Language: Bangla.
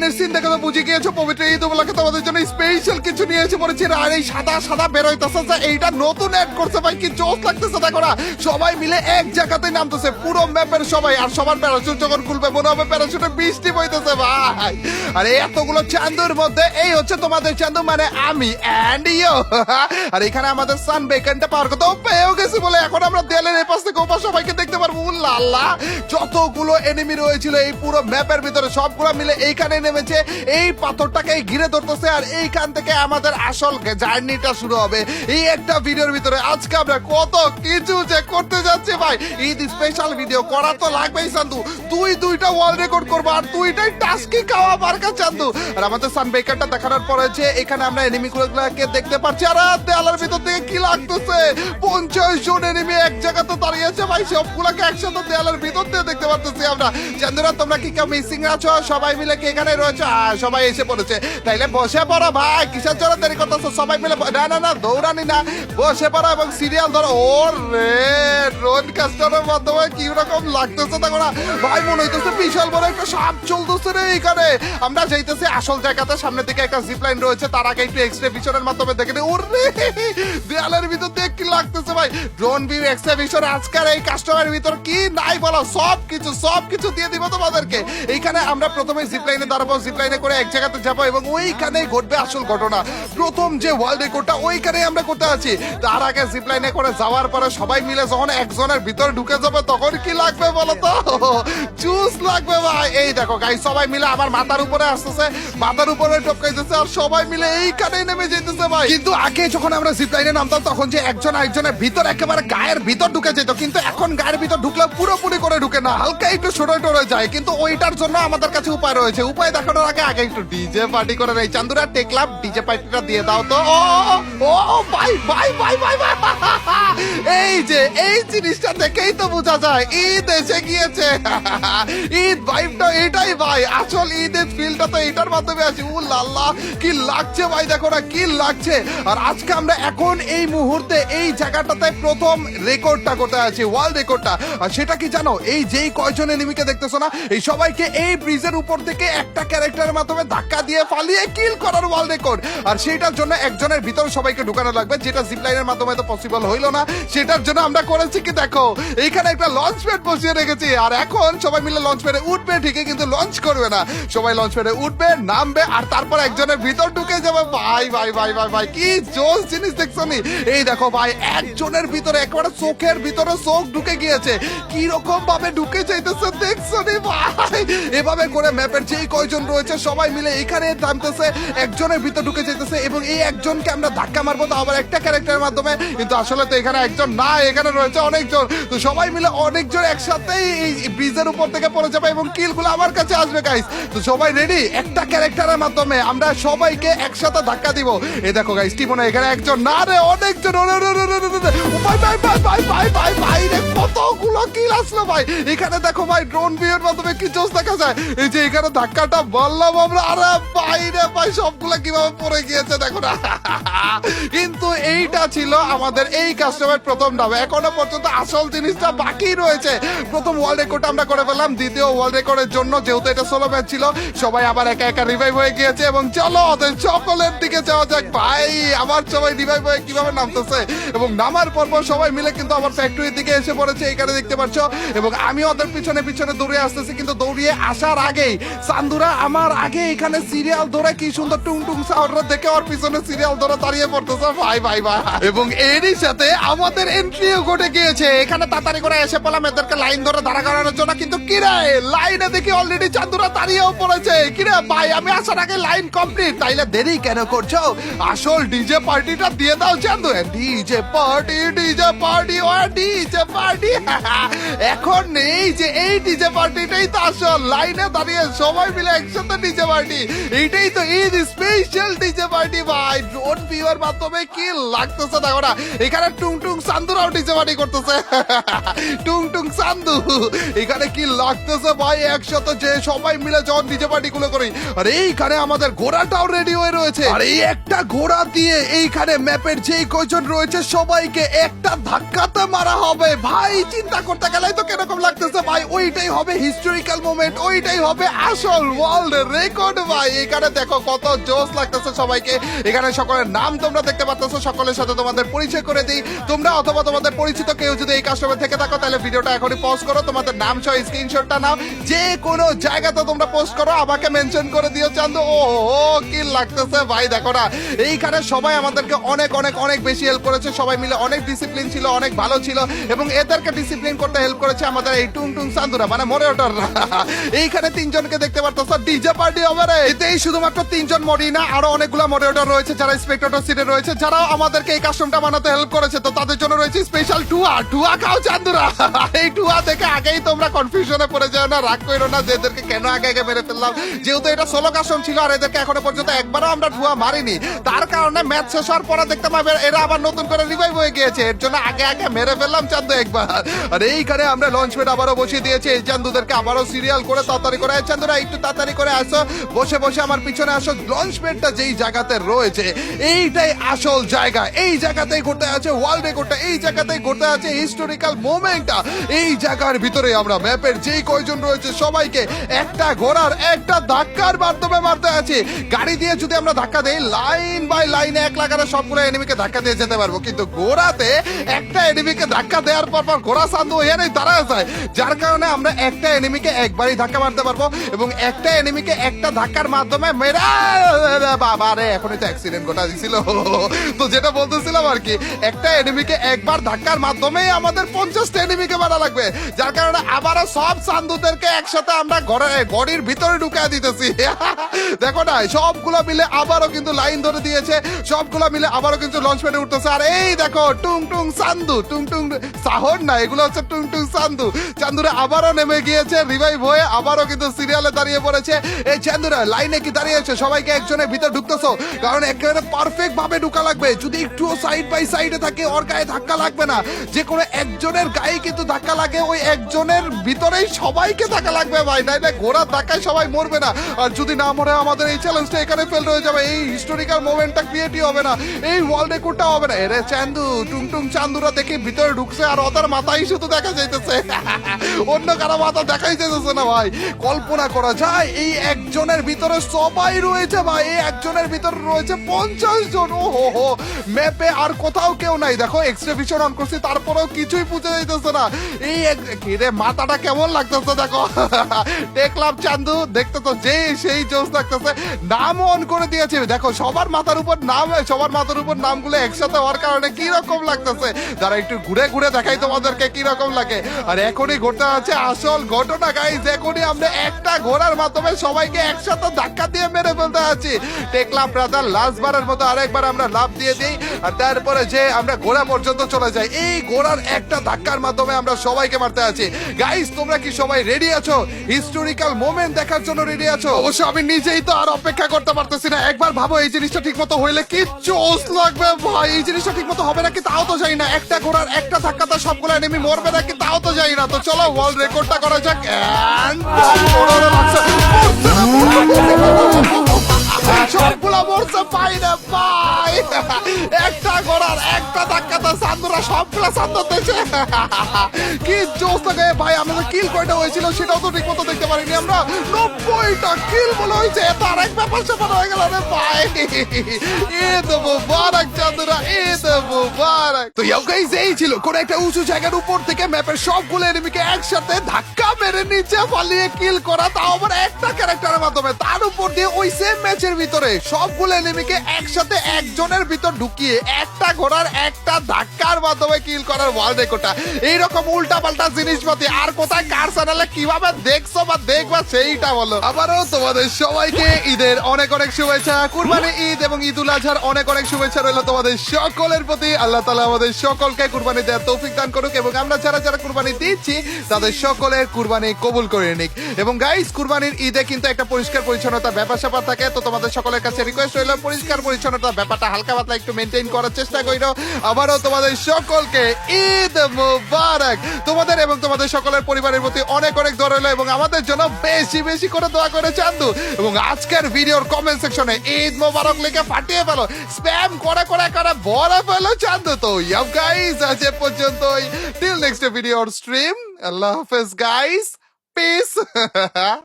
লাইনের সিন দেখে তো বুঝে গিয়েছো পবিত্র ঈদ উপলক্ষে তোমাদের জন্য স্পেশাল কিছু নিয়ে এসে পড়েছি। আর এই সাদা সাদা বেরোইতেছে যে এইটা নতুন অ্যাড করছে ভাই, কি জোশ লাগতেছে দেখো না। সবাই মিলে এক জায়গাতে নামতেছে পুরো ম্যাপের সবাই, আর সবার প্যারাশুট যখন খুলবে মনে হবে প্যারাশুটে বৃষ্টি বইতেছে ভাই। আর এতগুলো চান্দুর মধ্যে এই হচ্ছে তোমাদের চান্দু, মানে আমি অ্যান্ড ইউ। আর এখানে আমাদের সান বেকনটা পাওয়ার কথা পেয়েও গেছি বলে এখন আমরা দেয়ালের এই পাশ থেকে ওপাশ সবাইকে দেখতে পারবো। লাল্লা যতগুলো এনিমি রয়েছিল এই পুরো ম্যাপের ভিতরে সবগুলো মিলে এইখানে নেমেছে, এই পাথরটাকে ঘিরে ধরতেছে। আর এইখান থেকে আমাদের আসল জার্নিটা শুরু হবে এই একটা ভিডিওর ভিতরে। আজকে আমরা কত কিছু যে করতে যাচ্ছি ভাই, ঈদ স্পেশাল ভিডিও করা তো লাগবেই চান্দু। তুই দুইটা ওয়ার্ল্ড রেকর্ড করবো আর দুইটাই টাস্কি খাওয়া মার্কা চান্দু। আর আমাদের সান বেকারটা দেখানোর পরে যে এখানে আমরা এনিমি গুলোকে দেখতে পাচ্ছি। আর দেয়ালের ভিতর থেকে কি লাগতেছে 50 জন এনিমি এক জায়গাতে দাঁড়িয়ে আছে ভাই, সবগুলোকে একসাথে দেয়ালের ভিতর দিয়ে দেখতে পারতেছি আমরা। চান্দুরা তোমরা কি কেউ মিসিং আছো? সবাই মিলে কি এখানে রয়েছে? সবাই এসে পড়েছে, তাইলে বসে পড়ো ভাই, কিসের জন্য দেরি করতেছো? সবাই মিলে না না না দৌড়ানি না, বসে পড়ো এবং সিরিয়াল ধরো। ওর রে ড্রোন কাস্টারের মাধ্যমে কি রকম লাগতেছে দেখো না ভাই, মনে হইতেছে বিশাল বড় একটা সাপ চলতেছে রে এখানে। আমরা যাইতেছি আসল জায়গাতে, সামনের দিকে একটা জিপ লাইন রয়েছে, তার আগে একটু এক্সরে ভিশনের মাধ্যমে দেখে নিই। ওরে দেয়ালের ভিতর দিয়ে কি লাগতেছে ভাই, ড্রোন ভিউ এক্সরে ভিশন। আজকের এই কাস্টমারের ভিতর কি নাই বলো, সবকিছু দিয়ে দিব তোমাদেরকে। এইখানে আমরা প্রথমে জিপ লাইনে দাঁড়াবো, জিপ লাইনে করে এক জায়গাতে যাবো এবং ওইখানেই ঘটবে আসল ঘটনা। প্রথম যে ওয়ার্ল্ড রেকর্ডটা ওইখানেই আমরা করতে আছি। তার আগে জিপ লাইনে করে যাওয়ার পরে সবাই মিলে যখন একজনের ভিতরে ঢুকে যাবে তখন কি লাগবে বলো তো, জুস লাগবে ভাই। এই দেখো গাই সবাই মিলে আমার মাথার উপরে আসতেছে, মাথার উপরে টপকাইতেছে আর সবাই মিলে এইখানেই নেমে যেতেছে ভাই। কিন্তু আগে যখন আমরা জিপ লাইনে নামতাম তখন যে একজন আরেকজনের ভিতর একেবারে গায়ের ভিতর ঢুকে যেত, কিন্তু এখন গায়ের ভিতর ঢুকলে পুরোপুরি করে ঢুকে না, হালকা একটু সরে টরে যায়। কিন্তু ওইটার জন্য আমাদের কাছে উপায় রয়েছে। উপায় দেখানোর আগে একটু ডিজে পার্টি করে নেই। চান্দুরা টেকলাম ডিজে পার্টিটা দিয়ে দাও তো। ও ভাই ভাই ভাই ভাই ভাই, এই যে এই জিনিসটা দেখেই তো বোঝা যায় ঈদ এসে গিয়েছে। ঈদ ভাইবটা এটাই ভাই, আসল ঈদের ফিলটা তো এটার মাধ্যমে আছে। ও লাল্লা কি লাগছে ভাই, দেখো না কি লাগছে। আর আজকে আমরা এখন এই মুহূর্তে এই জায়গাটাতে প্রথম রেকর্ডটা করতে আছি, ওয়ার্ল্ড রেকর্ডটা। আর সেটা কি জানো, এই যেই কয়জন এনিমিকে দেখতেছো না এই সবাইকে এই ব্রিজের উপর থেকে একটা ক্যারেক্টারের মাধ্যমে ধাক্কা দিয়ে ফালিয়ে কিল করার ওয়ার্ল্ড রেকর্ড। আর সেটার জন্য একজনের ভিতরে সবাইকে ঢুকানো লাগবে, যেটা জিপ লাইনের মাধ্যমে তো পসিবল হইলো না। সেটার জন্য আমরা করেছি কি দেখো, এইখানে একটা লঞ্চ প্যাড বসিয়ে রেখেছি। আর এখন সবাই মিলে লঞ্চ প্যাডে উঠবে ঠিকই, কিন্তু লঞ্চ করবে না। সবাই লঞ্চ প্যাডে উঠবে, নামবে আর তারপর একজনের ভিতর ঢুকে যাবে। ভাই ভাই ভাই ভাই ভাই কি জোস জিনিস দেখছো নি। এই দেখো ভাই একজনের ভিতরে একেবারে চোখের ভিতরে চোখ ঢুকে গিয়েছে, কি রকম ভাবে ঢুকে যাইতেছে দেখছো নি ভাই। এভাবে করে ম্যাপের যেই কয়জন রয়েছে সবাই মিলে এখানে থামতেছে, একজনের ভিতর ঢুকে যেতেছে এবং এই একজনকে আমরা ধাক্কা মারবো তো আবার একটা ক্যারেক্টারের মাধ্যমে। কিন্তু আসলে তো এখানে একজন না, এখানে রয়েছে অনেকজন। তো সবাই মিলে অনেকজন একসাথেই এই ব্রিজের উপর থেকে পড়ে যাবে এবং কিলগুলো আমার কাছে আসবে গাইস। তো সবাই রেডি, একটা ক্যারেক্টারের মাধ্যমে আমরা সবাইকে একসাথে ধাক্কা দিব। এই দেখো গাইস কি মনে হয় এখানে একজন না রে অনেকজন। ভাই ভাই ভাই ভাই ভাই ভাই ভাই রে কতগুলো কিল আসলো ভাই। এখানে দেখো ভাই ড্রোন ভিউর মাধ্যমে কি জোস দেখা যায়। এই যে এখানে ধাক্কাটা বললাম আমরা, আরে ভাই রে ভাই সবগুলো কিভাবে পড়ে গিয়েছে দেখো না। কিন্তু এইটা ছিল আমাদের এই কাস্টমার প্রথম ধাপ, এখনো পর্যন্ত আসল জিনিসটা বাকি রয়েছে। প্রথম ওয়ার্ল্ড রেকর্ড আমরা করে ফেললাম, দ্বিতীয় ওয়ার্ল্ড রেকর্ডের জন্য যেহেতু এটা সোলো ম্যাচ ছিল সবাই আবার একা একা রিভাইভ হয়ে গিয়েছে এবং চলো ওদের সকলের দিকে যাওয়া যাক ভাই। আবার সবাই রিভাইভ হয়ে কিভাবে নামতেছে এবং নামার পর সবাই মিলে কিন্তু আমার ফ্যাক্টরির দিকে এসে পড়েছে, এখানে দেখতে পাচ্ছ। এবং আমি ওদের পিছনে পিছনে দৌড়ে আসতেছি, কিন্তু দৌড়িয়ে আসার আগেই চান্দুরা আমার আগে এখানে সিরিয়াল ধরে কি সুন্দর টুং টুং সাউন্ড দেখে ওর পিছনে সিরিয়াল ধরে দাঁড়িয়ে পড়তেছে ভাই ভাই ভাই। এবং এরই সাথে আমাদের এন্ট্রিও ঘটে গিয়েছে। এখানে তাড়াতাড়ি করে এসে পেলাম এদেরকে লাইন ধরে দাঁড়া করানোর জন্য, কিন্তু কিরে লাইনে দেখি অলরেডি চান্দুরা দাঁড়িয়েও পড়েছে। কিরে ভাই আমি আসার আগে লাইন কমপ্লিট, তাইলে দেরি কেন করছো? আসল ডিজে পার্টিটা দিয়ে দাও চান্দু। ডিজে পার্টি ডিজে পার্টি ও ডিজে পার্টি। এখন এই যে এই ডিজে পার্টিটাই তো আসল, লাইনে দাঁড়িয়ে সবাই মিলে একসাথে ডিজে পার্টি, এইটাই তো ঈদ স্পেশাল ডিজে পার্টি ভাই ড্রোন ভিউর মাধ্যমে কি লাগতেছে দেখো না এখানে টুংটুং চান্দুরাও ডিজে পার্টি করতেছে টুংটুং চান্দু এখানে কি লাগতেছে ভাই একসাথে যে সবাই মিলে যখন ডিজে পার্টি গুলো করি আর এইখানে আমাদের ঘোড়াটাও রেডি হয়ে রয়েছে আর এই একটা ঘোড়া দিয়ে এইখানে ম্যাপের যেই কয়জন রয়েছে সবাইকে একটা ধাক্কাতে মারা হবে ভাই চিন্তা করতে গেলে তো কিরকম লাগতেছে ভাই ওইটাই হবে হিস্টোরিক্যাল মোমেন্ট ওইটাই হবে আসল ওয়ার্ল্ড রেকর্ড ভাই এখানে দেখো কত জোশ লাগতেছে সবাইকে এখানে সকলের নাম তোমরা দেখতে পাচ্ছ সকলের সাথে তোমাদের পরিচয় করে দিই তোমরা অথবা তোমাদের পরিচিত কেউ যদি এই কাস্টমার থেকে থাকো তাহলে ভিডিওটা এখনই পজ করো তোমাদের নাম সহ স্ক্রিনশটটা নাও যে কোনো জায়গাতে তোমরা পোস্ট করো আমাকে মেনশন করে দিও চান্দু ও কি লাগতেছে ভাই দেখো না এইখানে সবাই আমাদেরকে অনেক অনেক অনেক বেশি হেল্প করেছে সবাই মিলে অনেক ডিসিপ্লিন ছিল অনেক ভালো ছিল এবং এদেরকে ডিসিপ্লিন করতে হেল্প করেছে আমাদের এই টুংটুং চান্দুরা মানে মডারেটররা এইখানে তিনজনকে দেখতে পারতো ডিজে পার্টি হবে রে এতেই শুধুমাত্র তিনজন মডি না আরো অনেকগুলো মডারেটর রয়েছে যারা স্পেক্টেটর সিটে রয়েছে যারাও আমাদেরকে এই কাস্টমটা বানাতে হেল্প করেছে তো তাদের জন্য রয়েছে স্পেশাল টুয়া খাও চান্দুরা এই টুয়া দেখে আগেই তোমরা কনফিউশনে পড়ে যাও না রাগ করো না যে এদেরকে কেন আগে আগে মেরে ফেললাম যেহেতু এটা সোলো কাস্টম ছিল আর এদেরকে এখনো পর্যন্ত একবারও আমরা টুয়া মারিনি তার কারণে ম্যাচ শেষ হওয়ার পরে দেখতে পাবে এরা আবার নতুন করে রিভাইভ হয়ে গিয়েছে এর জন্য আগে আগে মেরে ফেললাম চান্দু একবার আর এইখানে আমরা লঞ্চ প্যাড আবারও বসিয়ে দিয়েছি এই চান্দুদেরকে আবারও সিরিয়াল করে তাড়াতাড়ি করে চান্দুরা একটু তাড়াতাড়ি করে আসো বসে বসে আমার পিছনে আসো লঞ্চ প্যাডটা যেই জায়গাতে রয়েছে এইটাই আসল জায়গা এই জায়গাতেই ঘটে আছে ওয়ার্ল্ড রেকর্ডটা এই জায়গাতেই ঘটে আছে হিস্টোরিক্যাল মোমেন্টটা এই জায়গার ভিতরে আমরা ম্যাপের যেই কয়জন রয়েছে সবাইকে একটা ঘোড়ার একটা ধাক্কার মাধ্যমে মারতে আছে গাড়ি দিয়ে যদি আমরা ধাক্কা দেই লাইন বাই লাইনে এক লাগারে সবগুলো এনিমিকে ধাক্কা দিয়ে যেতে পারবো কিন্তু ঘোড়াতে একটা এনিমিকে ধাক্কা দেওয়ার পর ঘোড়া সান্দু এখানেই দাঁড়ায় যায় যার কারণে আমরা একটা এনিমিকে একবারই ধাক্কা মারতে পারবো এবং একটা এনিমিকে একটা ধাক্কার মাধ্যমে মেরা বাবা রে এখনই তো অ্যাক্সিডেন্ট ঘটা দিছিল তো যেটা বলতেছিলাম আর কি একটা এনিমিকে একবার ধাক্কার মাধ্যমেই আমাদের 50টা এনিমিকে মারা লাগবে যার কারণে আবারও সব চান্দুদেরকে একসাথে আমরা গড়ির ভিতরে ঢুকায় দিতেছি দেখো না সবগুলো মিলে আবারও কিন্তু লাইন ধরে দিয়েছে সবগুলো মিলে আবারও কিন্তু লঞ্চ প্যাডে উঠতেছে আর এই দেখো টুংটুং চান্দু টুংটুং সাহর না এগুলো হচ্ছে টুংটুং চান্দু চান্দুরা আবারও নেমে গিয়েছে রিভাইভ হয়ে আবারও কিন্তু সিরিয়ালে দাঁড়িয়ে পড়েছে এই চান্দুরা লাইনে কি দাঁড়িয়েছে সবাইকে একজনের ভিতর ঢুকতেছো কারণ একেবারে পারফেক্ট ভাবে ঢুকা লাগবে যদি একটু সাইড বাই সাইডে থাকে ওর গায়ে ধাক্কা লাগবে না যে কোনো একজনের গায়ে কিন্তু ধাক্কা লাগে ওই একজনের ভিতরেই সবাইকে ধাক্কা লাগবে ভাই নাইলে ঘোড়ার ধাক্কায় সবাই মরবে না আর যদি না মরে আমাদের এই চ্যালেঞ্জটা এখানে ফেল হয়ে যাবে এই হিস্টোরিক্যাল মোমেন্টটা ক্রিয়েটই হবে না এই ওয়ার্ল্ড রেকর্ডটা হবে না এরে চান্দু টুংটুং চান্দুরা দেখে ভিতরে ঢুকছে আর ওদের মাথায় শুধু দেখা যাইতেছে অন্য কারো মাথা দেখাই যাইতেছে না ভাই কল্পনা করা যায় এই একজনের ভিতরে সবাই রয়েছে ভাই এই একজনের ভিতরে রয়েছে 50 জন ও হো ম্যাপে আর কোথাও কেউ নাই দেখো এক্সট্রা ভিশন অন করছি তারপরেও কিছুই বুঝে যাইতেছে না এই রে মাথাটা কেমন লাগতেছে দেখো দেখলাম চান্দু দেখতে তো যে সেই জোস লাগতেছে নাম অন করে দিয়েছে দেখো সবার মাথার উপর নামগুলো একসাথে হওয়ার কারণে কি রকম লাগতেছে যারা একটু ঘুরে ঘুরে দেখাই তোমাদেরকে কি রকম লাগে আর এখনই ঘটে আছে আসল ঘটনা গাইস এখনই আমরা একটা ঘোড়ার মাধ্যমে সবাইকে একসাথে ধাক্কা দিয়ে মেরে ফেলতে আছি টেকলা ব্রাদার লাস্ট বারের মতো আরেকবার আমরা লাভ দিয়ে দিই আর তারপরে যে আমরা ঘোড়া পর্যন্ত চলে যাই এই ঘোড়ার একটা ধাক্কার মাধ্যমে আমরা সবাইকে মারতে আছি গাইস তোমরা কি সবাই রেডি আছো হিস্টোরিক্যাল মোমেন্ট দেখার জন্য রেডি আছো অবশ্য আমি নিজেই তো আর অপেক্ষা করতে পারতেছি না একবার ভাবো এই জিনিসটা ঠিক মতো হইলে কি জোস লাগবে ভাই এই জিনিসটা ঠিক মতো হবে নাকি তাও তো জানি না একটা ঘোড়ার একটা ধাক্কাতে সবগুলো এনিমি মরবে নাকি তাও তো জানি না তো চলো ওয়ার্ল্ড রেকর্ডটা করা যাক সবগুলো মরছে পাই না পাই একটা ঘোড়ার একটা ধাক্কাতে চান্দুরা সবগুলো চান্দর দিয়েছে কি জোস লাগে ভাই আমাদের কিল কয়টা হয়েছিল সেটাও তো ঠিক মতো দেখতে পারিনি আমরা 90টা কিল বলে হয়েছে তার এক ব্যাপার স্যাপার হয়ে গেল রে ভাই ঈদ মুবারক চান্দুরা ঈদ মুবারক তো গাইস এই ছিল কোন একটা উঁচু জায়গার উপর থেকে ম্যাপের সবগুলো এনিমিকে একসাথে ধাক্কা মেরে নিচে পালিয়ে কিল করা তাও আবার একটা ক্যারেক্টারের মাধ্যমে তার উপর দিয়ে ওই সেম ম্যাচের ভিতরে সবগুলো এনিমিকে একসাথে একজনের ভিতর ঢুকিয়ে একটা ঘোড়ার একটা ধাক্কার মাধ্যমে কিল করার ওয়ার্ল্ড রেকর্ডটা এইরকম উল্টা পাল্টা জিনিসপাতি আর কোথায় কার চ্যানেলে কিভাবে দেখছো বা দেখবা সেইটা বলো আবারও তোমাদের সবাইকে ঈদের অনেক অনেক শুভেচ্ছা। কুরবানি ঈদ এবং ঈদ উল আজহার অনেক অনেক শুভেচ্ছা রইল তোমাদের সকলের প্রতি। আল্লাহ তাআলা আমাদের সকলকে কুরবানি দেওয়ার তৌফিক দান করুক এবং আমরা যারা যারা কুরবানি দিচ্ছি তাদের সকলের কুরবানি কবুল করে নিক। এবং গাইস, কুরবানির ঈদে কিন্তু একটা পরিষ্কার পরিচ্ছন্নতা ব্যাপার স্যাপার থাকে, তো তোমাদের সকলের কাছে রিকোয়েস্ট রইল পরিষ্কার পরিচ্ছন্নতা ব্যাপারটা হালকা পাতলা একটু মেনটেন করার চেষ্টা করো। আবারও তোমাদের সকলকে ঈদ মুবারক। তোমাদের এবং তোমাদের সকলের পরিবারের প্রতি অনেক অনেক দোয়া রইল এবং আমাদের জন্য বেশি বেশি করে দোয়া করে চান্দু। এবং আজকের ভিডিওর কমেন্ট সেকশনে ঈদ মোবারক লিখে ফাটিয়ে ফেলো, স্প্যাম করে করে করে ভরে ফেলো চান্দু। তো ইয়াপ গাইস, আজ এ পর্যন্তই। টিল নেক্সট ভিডিও স্ট্রিম, আল্লাহ হাফেজ গাইস, পিস।